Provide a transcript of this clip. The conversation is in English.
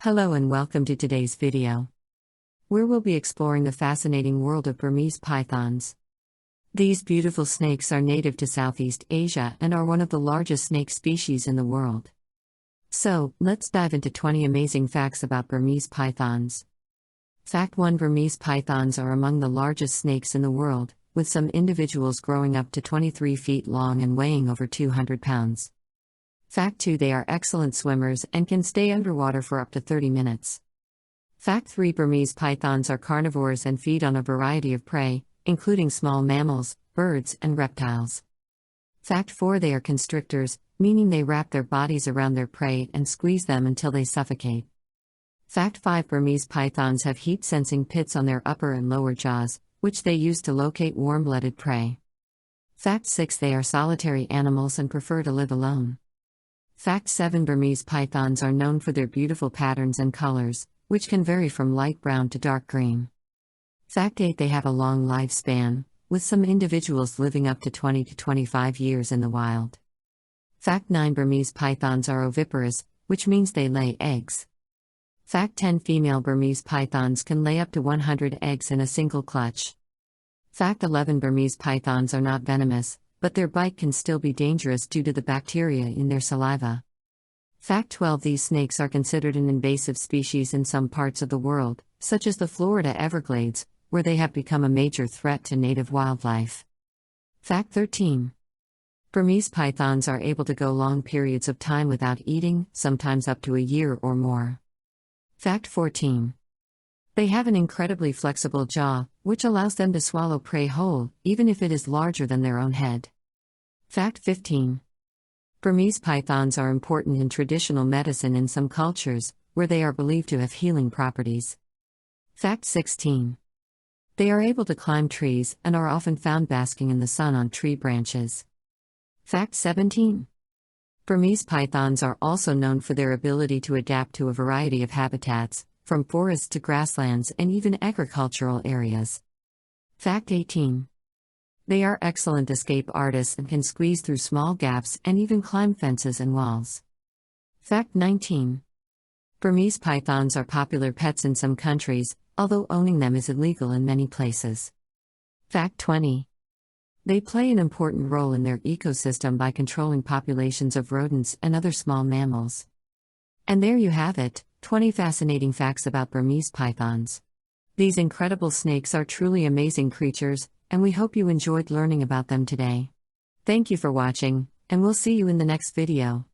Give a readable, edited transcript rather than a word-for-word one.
Hello and welcome to today's video, where we'll be exploring the fascinating world of Burmese pythons. These beautiful snakes are native to Southeast Asia and are one of the largest snake species in the world. So, let's dive into 20 amazing facts about Burmese pythons. Fact 1: Burmese pythons are among the largest snakes in the world, with some individuals growing up to 23 feet long and weighing over 200 pounds. Fact 2: They are excellent swimmers and can stay underwater for up to 30 minutes. Fact 3: Burmese pythons are carnivorous and feed on a variety of prey, including small mammals, birds, and reptiles. Fact 4: They are constrictors, meaning they wrap their bodies around their prey and squeeze them until they suffocate. Fact 5: Burmese pythons have heat-sensing pits on their upper and lower jaws, which they use to locate warm-blooded prey. Fact 6: They are solitary animals and prefer to live alone. Fact 7: Burmese pythons are known for their beautiful patterns and colors, which can vary from light brown to dark green. Fact 8: They have a long lifespan, with some individuals living up to 20 to 25 years in the wild. Fact 9: Burmese pythons are oviparous, which means they lay eggs. Fact 10: Female Burmese pythons can lay up to 100 eggs in a single clutch. Fact 11: Burmese pythons are not venomous, but their bite can still be dangerous due to the bacteria in their saliva. Fact 12: These snakes are considered an invasive species in some parts of the world, such as the Florida Everglades, where they have become a major threat to native wildlife. Fact 13: Burmese pythons are able to go long periods of time without eating, sometimes up to a year or more. Fact 14: They have an incredibly flexible jaw, which allows them to swallow prey whole, even if it is larger than their own head. Fact 15: Burmese pythons are important in traditional medicine in some cultures, where they are believed to have healing properties. Fact 16: They are able to climb trees and are often found basking in the sun on tree branches. Fact 17: Burmese pythons are also known for their ability to adapt to a variety of habitats, from forests to grasslands and even agricultural areas. Fact 18: They are excellent escape artists and can squeeze through small gaps and even climb fences and walls. Fact 19: Burmese pythons are popular pets in some countries, although owning them is illegal in many places. Fact 20: They play an important role in their ecosystem by controlling populations of rodents and other small mammals. And there you have it, 20 fascinating facts about Burmese pythons. These incredible snakes are truly amazing creatures, and we hope you enjoyed learning about them today. Thank you for watching, and we'll see you in the next video.